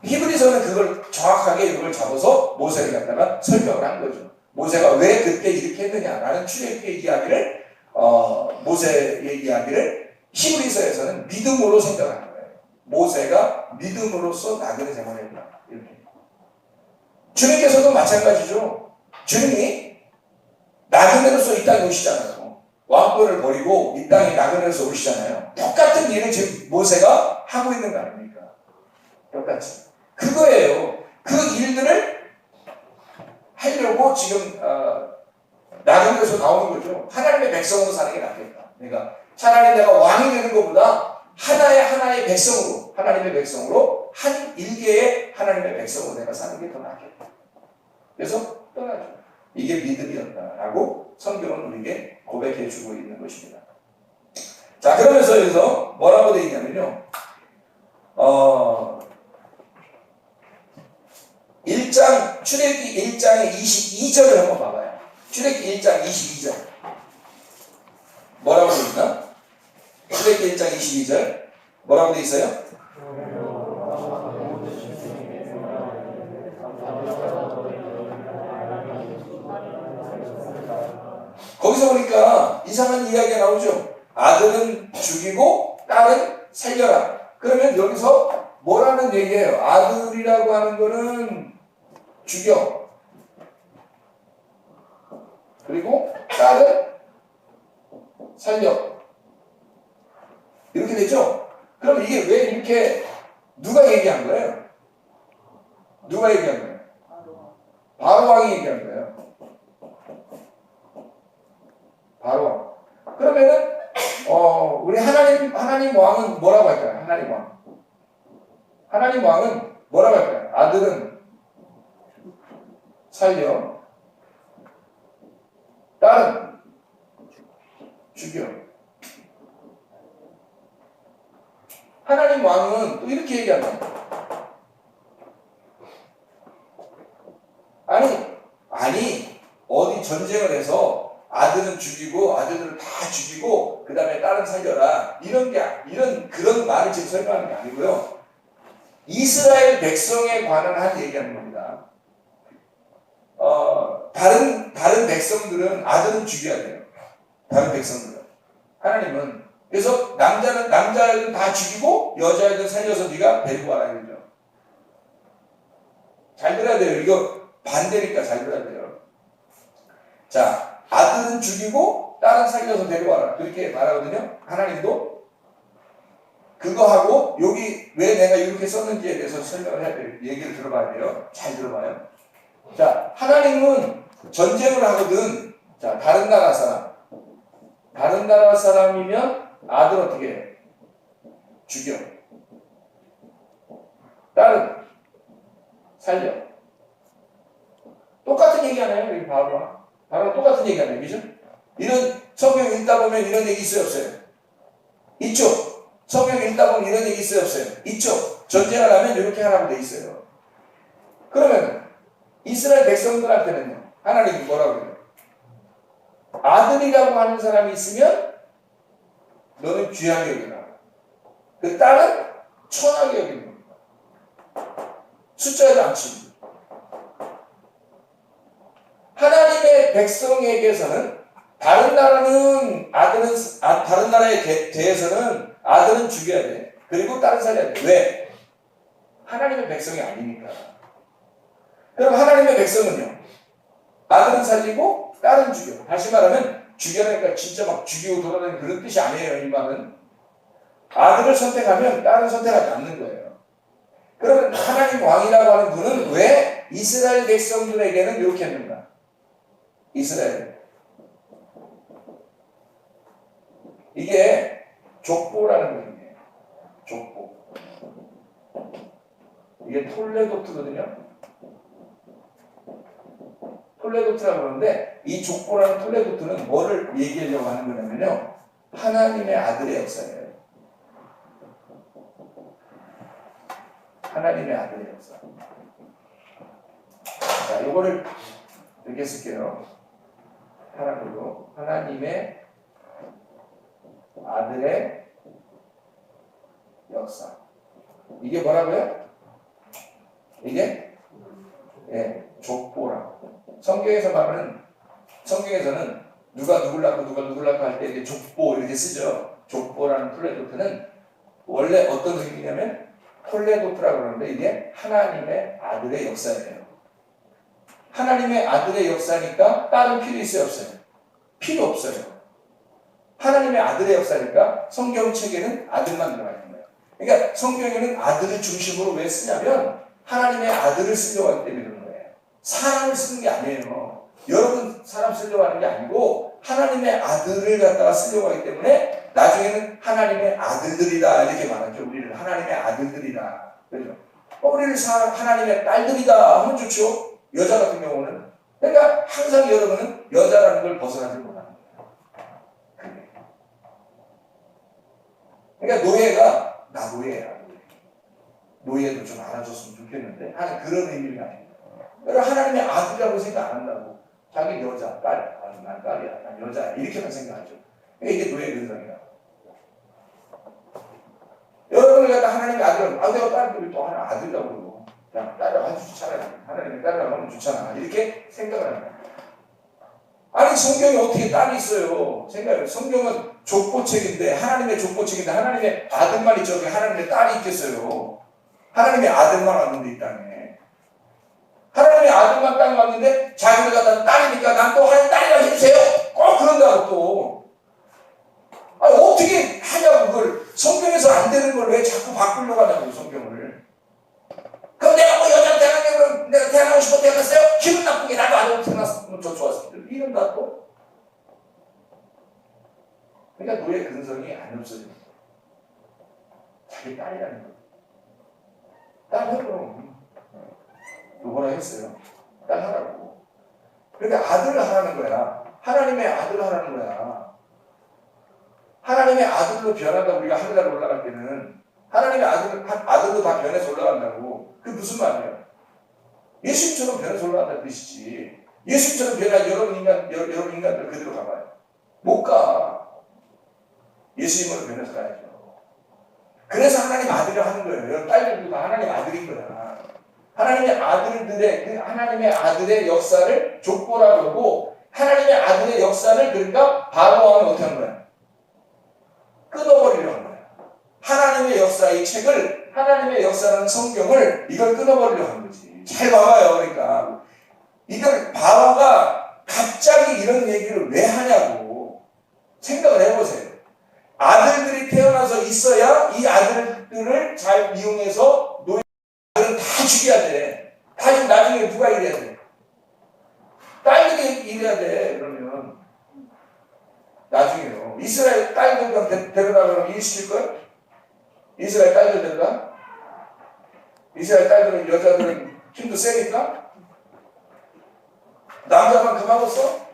히브리서는 그걸 정확하게 이걸 잡아서 모세를 갖다가 설명을 한 거죠. 모세가 왜 그때 이렇게 했느냐라는 출애굽의 이야기를 모세의 이야기를 히브리서에서는 믿음으로 생각하는 거예요. 모세가 믿음으로써 나그네 생활을 했다. 이렇게. 주님께서도 마찬가지죠. 주님이 나그네로서 이 땅에 오시잖아요. 왕권을 버리고 이 땅에 나그네로서 오시잖아요. 똑같은 일을 지금 모세가 하고 있는 거 아닙니까? 똑같이. 그거예요. 그 일들을 하려고 지금 나그네에서 나오는 거죠. 하나님의 백성으로 사는 게 낫겠다. 그러니까 차라리 내가 왕이 되는 것보다 하나의 백성으로, 하나님의 백성으로 한 일개의 하나님의 백성으로 내가 사는 게 더 낫겠다. 그래서 떠나죠. 이게 믿음이었다라고 성경은 우리에게 고백해 주고 있는 것입니다. 자, 그러면서 여기서 뭐라고 되어 있냐면요. 1장, 출애굽기 1장의 22절을 한번 봐봐요. 출애굽기 1장 22절. 뭐라고 되어 있나? 출애굽기 1장 22절. 뭐라고 되어 있어요? 거기서 보니까 이상한 이야기가 나오죠. 아들은 죽이고 딸은 살려라. 그러면 여기서 뭐라는 얘기예요? 아들이라고 하는 거는 죽여. 그리고 딸은 살려. 이렇게 되죠? 그럼 이게 왜 이렇게 누가 얘기한 거예요? 누가 얘기한 거예요? 바로왕이 얘기한 거예요. 바로. 그러면은 우리 하나님 왕은 뭐라고 할까요? 하나님 왕은 뭐라고 할까요? 아들은 살려, 딸은 죽여. 하나님 왕은 또 이렇게 얘기한다. 아니 어디 전쟁을 해서 아들은 죽이고 아들들을 다 죽이고 그 다음에 딸은 살려라 그런 말을 지금 설명하는 게 아니고요. 이스라엘 백성에 관한 한 얘기하는 겁니다. 다른 백성들은 아들은 죽여야 돼요. 다른 백성들은. 하나님은 그래서 남자애들 다 죽이고 여자애들 살려서 네가 데리고 와라 이거죠. 잘 들어야 돼요. 이거 반대니까 잘 들어야 돼요. 자, 아들은 죽이고 딸은 살려서 데려와라. 그렇게 말하거든요. 하나님도 그거 하고 여기 왜 내가 이렇게 썼는지에 대해서 설명을 해야 돼요. 얘기를 들어봐야 돼요. 잘 들어봐요. 자, 하나님은 전쟁을 하거든. 자, 다른 나라 사람이면 아들 어떻게 해요? 죽여. 딸은 살려. 똑같은 얘기 하나요? 여기 바로 똑같은 얘기 하나요? 그죠? 이런 성경 읽다 보면 이런 얘기 있어요? 없어요? 있죠? 성경 읽다 보면 이런 얘기 있어요? 없어요? 있죠? 전쟁을 하면 이렇게 하라고 돼 있어요. 그러면 이스라엘 백성들한테는요, 하나님이 뭐라고 그래요? 아들이라고 하는 사람이 있으면 너는 귀하게 여기라. 그 딸은 천하게 여기는 겁니다. 숫자에도 안 칩니다. 하나님의 백성에게서는 다른 나라에 대해서는 아들은 죽여야 돼. 그리고 딸은 살려야 돼. 왜? 하나님의 백성이 아니니까. 그럼 하나님의 백성은요, 아들은 살리고 딸은 죽여. 다시 말하면 죽여라니까 진짜 막 죽이고 돌아다니는 그런 뜻이 아니에요. 이 말은 아들을 선택하면 딸은 선택하지 않는 거예요. 그러면 하나님 왕이라고 하는 분은 왜 이스라엘 백성들에게는 이렇게 했는가? 이스라엘. 이게 족보라는 거예요. 족보. 이게 톨레도트거든요. 톨레도트라고 그러는데 이 족보라는 톨레도트는 뭐를 얘기하려고 하는 거냐면요. 하나님의 아들의 역사예요. 하나님의 아들의 역사. 자, 요거를 이렇게 쓸게요. 하나로 하나님의 아들의 역사. 이게 뭐라고요? 이게 족보라고. 성경에서는 누가 누굴 낳고 누가 누굴 낳고 할 때 이게 족보 이렇게 쓰죠. 족보라는 톨레도트는 원래 어떤 의미냐면 톨레도트라고 그러는데 이게 하나님의 아들의 역사예요. 하나님의 아들의 역사니까 다른 필요 있어요, 없어요? 필요 없어요. 하나님의 아들의 역사니까 성경책에는 아들만 들어가 있는 거예요. 그러니까 성경에는 아들을 중심으로 왜 쓰냐면 하나님의 아들을 쓰려고 하기 때문에 그런 거예요. 사람을 쓰는 게 아니에요. 여러분 사람 쓰려고 하는 게 아니고 하나님의 아들을 갖다가 쓰려고 하기 때문에 나중에는 하나님의 아들들이다 이렇게 말하죠. 우리를 하나님의 아들들이다. 그렇죠? 우리를 하나님의 딸들이다 하면 좋죠. 여자 같은 경우는. 그러니까 항상 여러분은 여자라는 걸 벗어나지 못하는 거예요. 그러니까 노예가 나 노예야. 노예도 좀 알아줬으면 좋겠는데 하는 그런 의미가 아닙니다. 그러니까 하나님의 아들이라고 생각 안 한다고. 자기 여자, 딸, 난 딸이야, 난 여자야 이렇게만 생각하죠. 그러니까 이게 노예 근성이야. 여러분을 갖다 하나님의 아들, 내가 딸들이 또 하나 아들이라고 그러고 그냥 딸이라고 해주지 차라리 하나님의 딸이라고 하면 좋잖아 이렇게 생각을 하는 거야. 아니 성경에 어떻게 딸이 있어요? 생각해요. 성경은 족보책인데 하나님의 족보책인데 하나님의 아들만 있죠. 하나님의 딸이 있겠어요. 하나님의 아들만 왔는데 이 땅에 하나님의 아들만 땅에 왔는데 자기들 갖다 딸이니까 난 또 하나님 딸이라고 해주세요. 꼭 그런다고 또. 아니 어떻게 하냐고 그걸. 성경에서 안 되는 걸 왜 자꾸 바꾸려고 하냐고 성경을. 그럼 내가 뭐 여자로 태어나게 그럼 내가 태어나고 싶어 태어났어요? 기분 나쁘게 나도 아들로 태어났으면 저 좋았을 텐데 이런다 또. 그러니까 노예 근성이 안 없어집니다. 자기 딸이라는 거. 딸 하라고. 누구나 했어요. 딸 하라고. 그러니까 아들을 하라는 거야. 하나님의 아들을 하라는 거야. 하나님의 아들로 변한다 우리가 하늘나라 올라갈 때는 하나님의 아들도 다 변해서 올라간다고. 그게 무슨 말이에요? 예수님처럼 변해서 올라간다는 뜻이지. 예수님처럼 변한 여러분 인간들 그대로 가봐요. 못 가. 예수님으로 변해서 가야죠. 그래서 하나님 아들을 하는 거예요. 여러분 딸들도 다 하나님 아들인 거야. 하나님의 하나님의 아들의 역사를 족보라고 하고 하나님의 아들의 역사를 그러니까 바로왕은 어떻게 하는 거야? 끊어버리려고 하는 거야. 하나님의 역사 이 책을 하나님의 역사라는 성경을 이걸 끊어버리려고 하는 거지. 잘 봐봐요. 그러니까 이걸 바로가 갑자기 이런 얘기를 왜 하냐고 생각을 해보세요. 아들들이 태어나서 있어야 이 아들들을 잘 이용해서 노예들은 다 죽여야 돼. 다 지금 나중에 누가 일해야 돼? 딸들이 일해야 돼. 그러면 나중에요. 이스라엘 딸들 데려다 그러면 일시킬 거야? 이스라엘 딸들 데려다? 이스라엘 딸들은 여자들은 힘도 세니까? 남자만 그만 없어?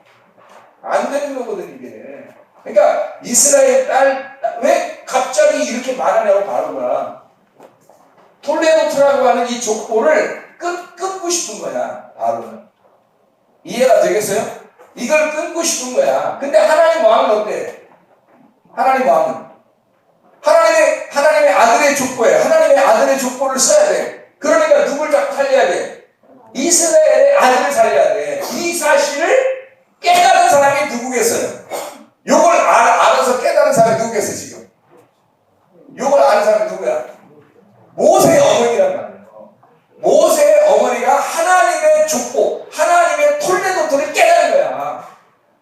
안 되는 거거든 이게. 그러니까 이스라엘 딸 왜 갑자기 이렇게 말하냐고 바로가 톨레도트라고 하는 이 족보를 끊고 싶은 거야 바로는. 이해가 되겠어요? 이걸 끊고 싶은 거야. 근데 하나님 왕은 어때? 하나님 왕은 하나님의 아들의 족보예요. 하나님의 아들의 족보를 써야 돼. 그러니까 누굴 자꾸 살려야 돼? 이스라엘의 아들을 살려야 돼. 이 사실을 깨달은 사람이 누구겠어요? 요걸 알아서 깨달은 사람이 누구겠어요 지금? 요걸 아는 사람이 누구야? 모세의 어머니란 말이에요. 모세의 어머니가 하나님의 족보, 하나님의 톨레도트를 깨달은 거야.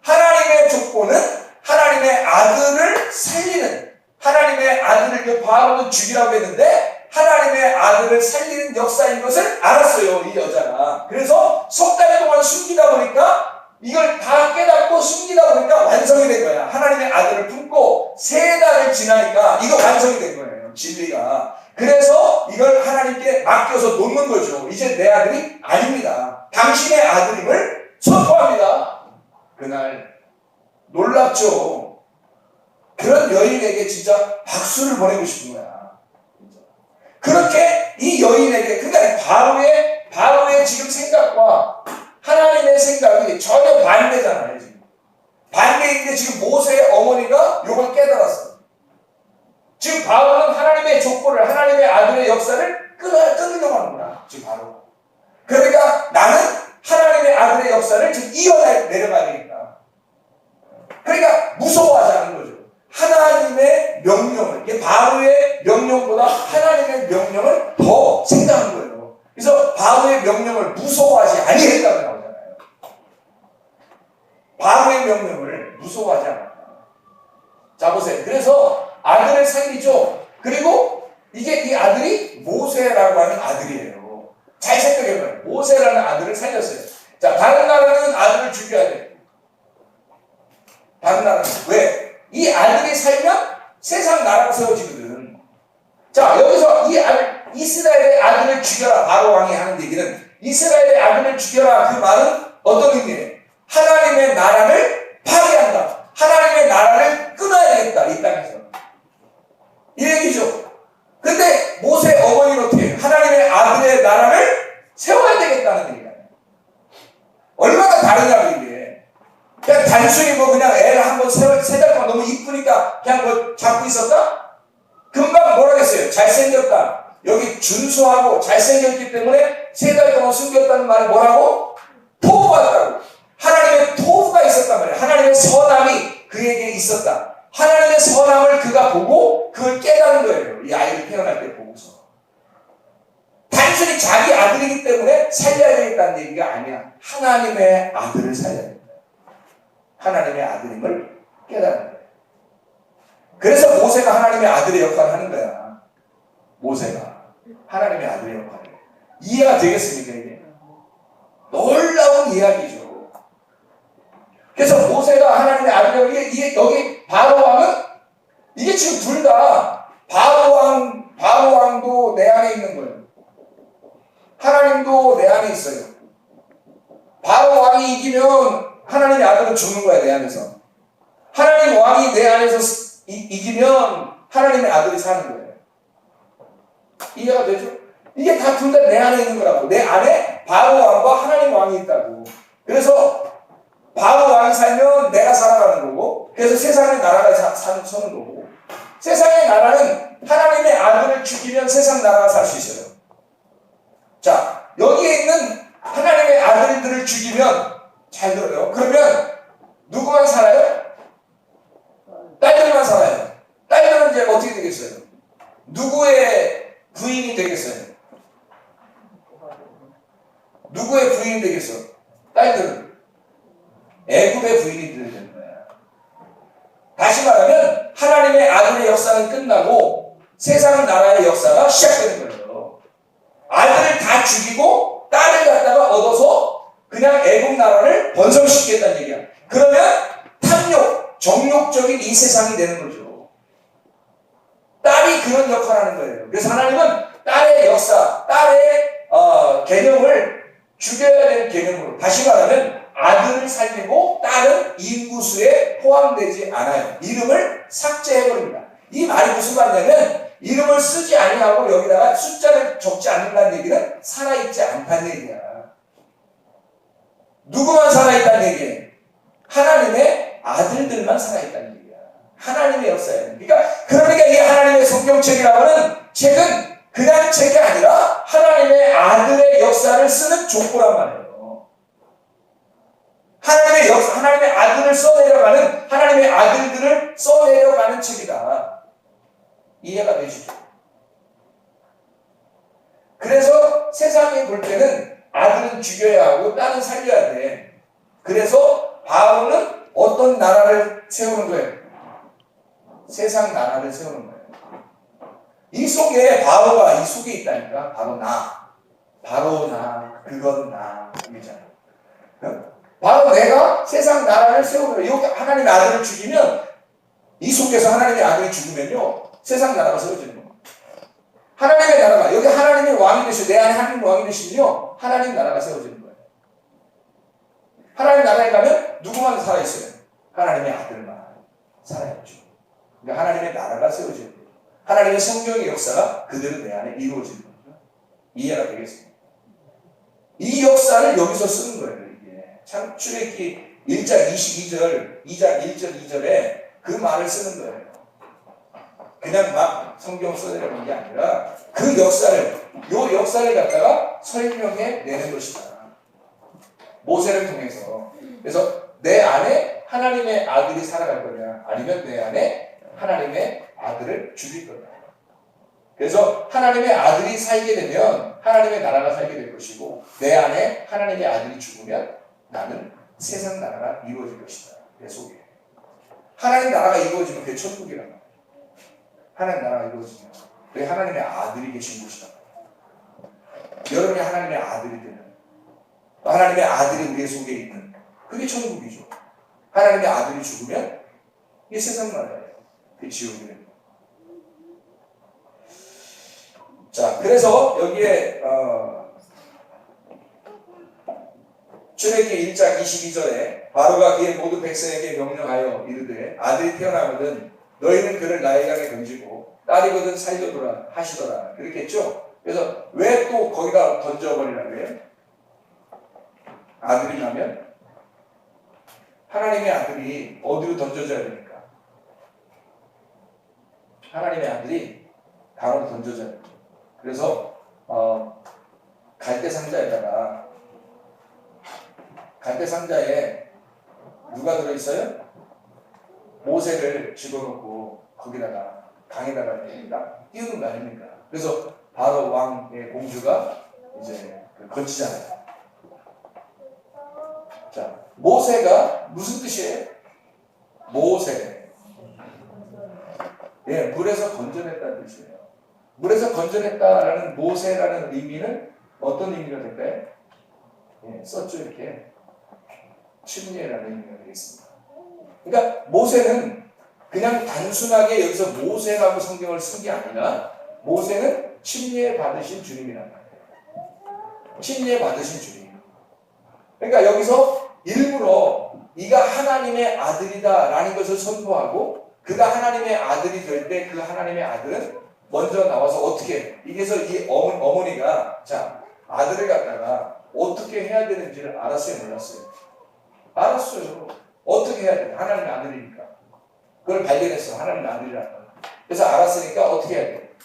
하나님의 족보는 하나님의 아들을 살리는, 하나님의 아들을 바로는 죽이라고 했는데 하나님의 아들을 살리는 역사인 것을 알았어요 이 여자가. 그래서 석 달 동안 숨기다 보니까 이걸 다 깨닫고 숨기다 보니까 완성이 된 거야. 하나님의 아들을 품고 3달을 지나니까 이거 완성이 된 거예요 진리가. 그래서 이걸 하나님께 맡겨서 놓는 거죠. 이제 내 아들이 아닙니다. 당신의 아들임을 선포합니다. 그날 놀랍죠. 그런 여인에게 진짜 박수를 보내고 싶은 거야. 그렇게 이 여인에게, 그러니까 바로의 지금 생각과 하나님의 생각이 전혀 반대잖아요. 지금 반대인데 지금 모세의 어머니가 이걸 깨달았어. 지금 바로는 하나님의 족보를, 하나님의 아들의 역사를 끊으려고 하는 거야. 지금 바로. 그러니까 나는 하나님의 아들의 역사를 지금 이어내려가야 되겠다. 그러니까 무서워하지 않는 거죠. 하나님의 명령을, 이게 바로의 명령보다 하나님의 명령을 더 생각하는 거예요. 그래서 바로의 명령을 무서워하지 아니했다고 나오잖아요. 바로의 명령을 무서워하지 않았다. 자, 보세요. 그래서 아들을 살리죠. 그리고 이 아들이 모세라고 하는 아들이에요. 잘 생각해봐요. 모세라는 아들을 살렸어요. 자, 다른 나라는 아들을 죽여야 돼. 다른 나라는. 왜? 이 아들이 살면 세상 나라가 세워지거든. 자, 여기서 이스라엘의 아들을 죽여라. 바로 왕이 하는 얘기는 이스라엘의 아들을 죽여라. 그 말은 어떤 의미예요? 하나님의 나라를 파괴한다. 하나님의 나라를 끊어야 되겠다. 이 땅에서. 이 얘기죠. 근데 모세 어머니는 어떻게 해요? 하나님의 아들의 나라를 세워야 되겠다는 얘기예요. 얼마나 다르냐고 이게. 그냥 단순히 그냥 애를 한번 세 달 동안 너무 이쁘니까 그냥 잡고 있었다? 금방 뭐라겠어요? 잘생겼다. 여기 준수하고 잘생겼기 때문에 3달 동안 숨겼다는 말이 뭐라고? 토부받았다고. 하나님의 토부가 있었단 말이에요. 하나님의 선함이 그에게 있었다. 하나님의 선함을 그가 보고 그걸 깨닫는 거예요. 이 아이를 태어날 때 보고서. 단순히 자기 아들이기 때문에 살려야 되겠다는 얘기가 아니야. 하나님의 아들을 살려야 된다. 하나님의 아들임을 깨닫는 거예요. 그래서 모세가 하나님의 아들의 역할을 하는 거야. 모세가 하나님의 아들의 역할을. 이해가 되겠습니까 이게? 놀라운 이야기죠. 그래서 모세가 하나님의 아들의 이게 여기 바로 왕은 이게 지금 둘 다 바로 왕도 내 안에 있는 거예요. 하나님도 내 안에 있어요. 바로 왕이 이기면 하나님의 아들은 죽는 거야, 내 안에서. 하나님 왕이 내 안에서 이기면 하나님의 아들이 사는 거예요. 이해가 되죠? 이게 다 둘 다 내 안에 있는 거라고. 내 안에 바로 왕과 하나님 왕이 있다고. 그래서 바로 왕이 살면 내가 살아가는 거고, 그래서 세상의 나라가 서는 거고, 세상의 나라는 하나님의 아들을 죽이면 세상 나라가 살 수 있어요. 자, 여기에 있는 하나님의 아들들을 죽이면 잘 들어요. 그러면 누구만 살아요? 딸들만 살아요. 딸들은 이제 어떻게 되겠어요? 누구의 부인이 되겠어요? 누구의 부인이 되겠어? 딸들은 애굽의 부인이 되는 거야. 다시 말하면 하나님의 아들의 역사는 끝나고 세상 나라의 역사가 시작되는 거예요. 아들을 다 죽이고 딸을 갖다가 얻어서 그냥 애국 나라를 번성시키겠다는 얘기야. 그러면 탐욕, 정욕적인 이 세상이 되는 거죠. 딸이 그런 역할을 하는 거예요. 그래서 하나님은 딸의 역사, 딸의 개념을 죽여야 되는 개념으로, 다시 말하면 아들을 살리고 딸은 인구수에 포함되지 않아요. 이름을 삭제해버립니다. 이 말이 무슨 말이냐면 이름을 쓰지 아니하고 여기다가 숫자를 적지 않는다는 얘기는 살아있지 않다는 얘기야. 누구만 살아있다는 얘기예요? 하나님의 아들들만 살아있다는 얘기야. 하나님의 역사예요. 그러니까 이 하나님의 성경책이라고 하는 책은 그냥 책이 아니라 하나님의 아들의 역사를 쓰는 족보란 말이에요. 하나님의 역사, 하나님의 아들을 써내려가는, 하나님의 아들들을 써내려가는 책이다. 이해가 되시죠? 그래서 세상에 볼 때는 아들은 죽여야 하고 딸은 살려야 돼. 그래서 바로는 어떤 나라를 세우는 거예요? 세상 나라를 세우는 거예요. 이 속에 바로가 이 속에 있다니까. 바로 나, 그건 나, 이잖아요. 바로 내가 세상 나라를 세우는 거예요. 여기 하나님의 아들을 죽이면, 이 속에서 하나님의 아들이 죽으면요, 세상 나라가 세워지는 거예요. 하나님의 나라가, 여기 하나님의 왕이 되시고, 내 안에 하나님 왕이 되시면요, 하나님 나라가 세워지는 거예요. 하나님 나라에 가면 누구만 살아있어요? 하나님의 아들만 살아있죠. 그러니까 하나님의 나라가 세워져요. 하나님의 성경의 역사가 그대로 내 안에 이루어지는 거죠. 이해가 되겠습니까? 이 역사를 여기서 쓰는 거예요. 이게 참 출애굽기 1장 22절, 2장 1절 2절에 그 말을 쓰는 거예요. 그냥 막 성경 써내려는 게 아니라 그 역사를, 요 역사를 갖다가 설명해 내는 것이다. 모세를 통해서. 그래서 내 안에 하나님의 아들이 살아갈 거냐, 아니면 내 안에 하나님의 아들을 죽일 거냐. 그래서 하나님의 아들이 살게 되면 하나님의 나라가 살게 될 것이고, 내 안에 하나님의 아들이 죽으면 나는 세상 나라가 이루어질 것이다. 내 속에. 하나님 나라가 이루어지면 그게 천국이란 말이에요. 하나님 나라가 이루어지면 그게 하나님의 아들이 계신 곳이다. 여러분이 하나님의 아들이 되면, 하나님의 아들이 우리 속에 있는, 그게 천국이죠. 하나님의 아들이 죽으면 이게 세상 나라예요. 그게 지옥이 됩니다. 자, 그래서 여기에 출애굽기 1장 22절에 바로가 그의 모든 백성에게 명령하여 이르되 아들이 태어나거든 너희는 그를 나의 강에 던지고 딸이거든 살려두라 하시더라. 그렇게 했죠. 그래서 왜 또 거기다 던져버리라고 해요? 아들이 나면 하나님의 아들이 어디로 던져져야 됩니까? 하나님의 아들이 강으로 던져져야 됩니다. 그래서 갈대 상자에 누가 들어있어요? 모세를 집어넣고 거기다가 강에다가 띄우는 거 아닙니까? 그래서 바로 왕의 공주가 이제 거치잖아요. 자, 모세가 무슨 뜻이에요? 모세. 예, 물에서 건져냈다는 뜻이에요. 물에서 건져냈다라는 모세라는 의미는 어떤 의미가 될까요? 예, 썼죠, 이렇게. 침례라는 의미가 되겠습니다. 그러니까 모세는 그냥 단순하게 여기서 모세라고 성경을 쓴 게 아니라 모세는 침례 받으신 주님이란 말이에요. 침례 받으신 주님. 그러니까 여기서 일부러 이가 하나님의 아들이다라는 것을 선포하고 그가 하나님의 아들이 될 때 그 하나님의 아들은 먼저 나와서 어떻게, 이게서 이 어머니가 자 아들을 갖다가 어떻게 해야 되는지를 알았어요, 몰랐어요? 알았어요. 어떻게 해야 돼? 하나님의 아들이니까. 그걸 발견했어. 하나님의 아들이라는 걸. 그래서 알았으니까 어떻게 해야 돼?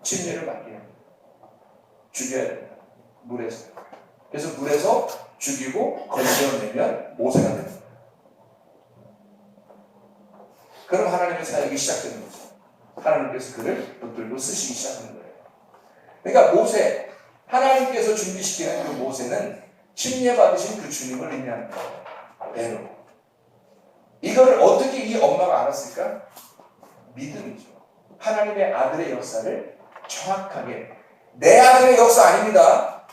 침례를 받게 해야 돼. 죽여야 돼. 물에서. 그래서 물에서 죽이고 건져내면 모세가 되는 거예요. 그럼 하나님의 사역이 시작되는 거죠. 하나님께서 그를 붙들고 쓰시기 시작하는 거예요. 그러니까 모세, 하나님께서 준비시키는 그 모세는 침례 받으신 그 주님을 의미하는 거예요. 배로. 이거를 어떻게 이 엄마가 알았을까? 믿음이죠. 하나님의 아들의 역사를 정확하게, 내 아들의 역사 아닙니다.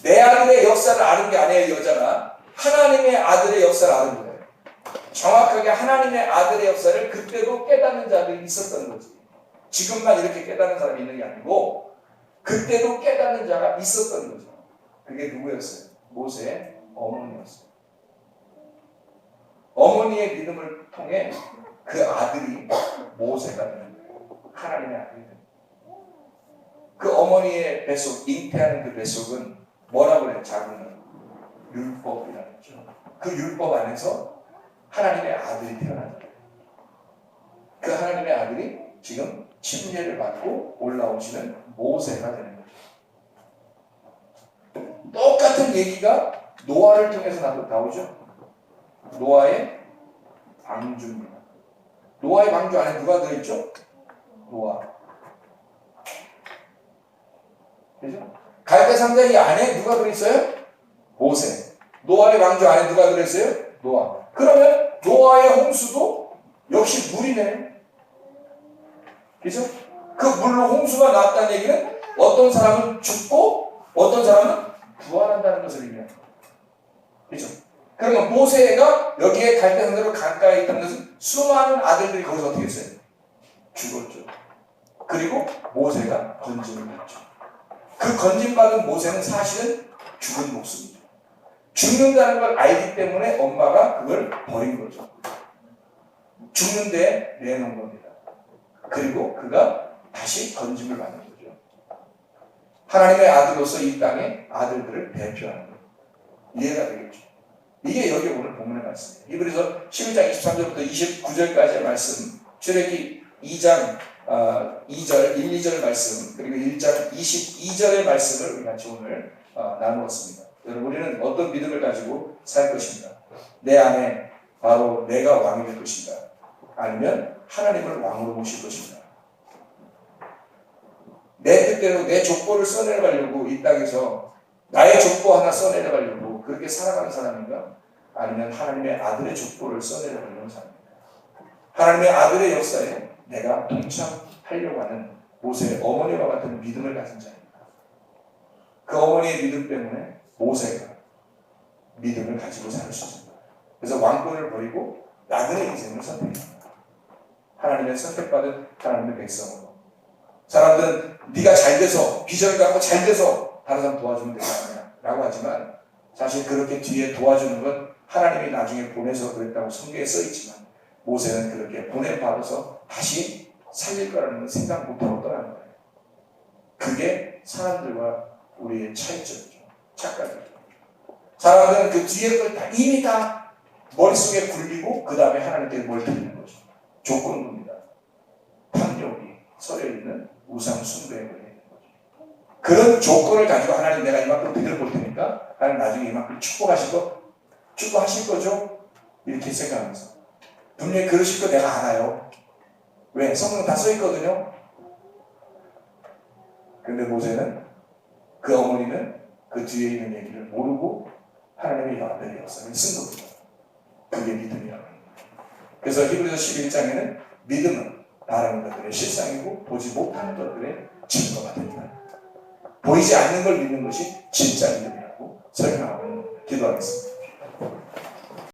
내 아들의 역사를 아는 게 아니에요, 여자가. 하나님의 아들의 역사를 아는 거예요. 정확하게 하나님의 아들의 역사를 그때도 깨닫는 자들이 있었던 거지. 지금만 이렇게 깨닫는 사람이 있는 게 아니고 그때도 깨닫는 자가 있었던 거죠. 그게 누구였어요? 모세의 어머니였어요. 어머니의 믿음을 통해 그 아들이 모세가 되는 거예요. 하나님의 아들이 되는 거예요. 그 어머니의 뱃속, 잉태하는 그 뱃속은 뭐라고 그래요? 작은 율법이라고 했죠. 그 율법 안에서 하나님의 아들이 태어난 거예요. 그 하나님의 아들이 지금 침례를 받고 올라오시는 모세가 되는 거죠. 똑같은 얘기가 노아를 통해서 나오죠. 노아의 방주입니다. 노아의 방주 안에 누가 들어있죠? 노아. 그죠? 갈대 상자 안에 누가 들어있어요? 모세. 노아의 방주 안에 누가 들어있어요? 노아. 그러면 노아의 홍수도 역시 물이네. 그죠? 그 물로 홍수가 났다는 얘기는 어떤 사람은 죽고 어떤 사람은 부활한다는 것을 의미합니다. 그죠? 그러면 모세가 여기에 갈대상자로 강가에 있다는 것은 수많은 아들들이 거기서 어떻게 했어요? 죽었죠. 그리고 모세가 건짐을 받죠. 그 건짐받은 모세는 사실은 죽은 목숨이죠. 죽는다는 걸 알기 때문에 엄마가 그걸 버린 거죠. 죽는데 내놓은 겁니다. 그리고 그가 다시 건짐을 받는 거죠. 하나님의 아들로서 이 땅의 아들들을 대표하는 거예요. 이해가 되겠죠. 이게 여기 오늘 본문의 말씀이에요. 히브리서 11장 23절부터 29절까지의 말씀, 출애굽기 2장 2절, 1, 2절 말씀, 그리고 1장 22절의 말씀을 우리 같이 오늘 나누었습니다. 여러분, 우리는 어떤 믿음을 가지고 살 것인가? 내 안에 바로 내가 왕이 될 것인가? 아니면 하나님을 왕으로 모실 것인가? 내 뜻대로 내 족보를 써내려가려고 이 땅에서 나의 족보 하나 써내려가려고 그렇게 살아가는 사람인가? 아니면 하나님의 아들의 족보를 써내려가려는 사람인가? 하나님의 아들의 역사에 내가 동참하려고 하는 모세의 어머니와 같은 믿음을 가진 자입니다. 그 어머니의 믿음 때문에 모세가 믿음을 가지고 살 수 있습니다. 그래서 왕권을 버리고 나그네 인생을 선택합니다. 하나님의 선택받은 하나님의 백성으로. 사람들은 네가 잘 돼서 비전을 갖고 잘 돼서 다른 사람 도와주면 되지 않냐 라고 하지만 사실 그렇게 뒤에 도와주는 건 하나님이 나중에 보내서 그랬다고 성경에 써있지만 모세는 그렇게 보내받아서 다시 살릴 거라는 생각 못하고 떠나는 거예요. 그게 사람들과 우리의 차이점이죠. 착각이죠. 사람들은 그 뒤에 걸 다 이미 다 머릿속에 굴리고 그 다음에 하나님께 뭘 드리는 거죠. 조건부입니다. 탐욕이 서려있는 우상 숭배에 걸려 있는 거죠. 그런 조건을 가지고 하나님 내가 이만큼 드려볼 테니까 하나님 나중에 이만큼 축복하실 거죠? 이렇게 생각하면서 분명히 그러실 거 내가 알아요. 왜? 성경 다 써있거든요. 근데 모세는 그 어머니는 그 뒤에 있는 얘기를 모르고 하나님의 아들의 역사를 쓴 겁니다. 그게 믿음이라고 합니다. 그래서 히브리서 11장에는 믿음은 바라는 것들의 실상이고 보지 못하는 것들의 증거가 됩니다. 보이지 않는 걸 믿는 것이 진짜 믿음이라고 설명하고 있는 겁니다. 기도하겠습니다.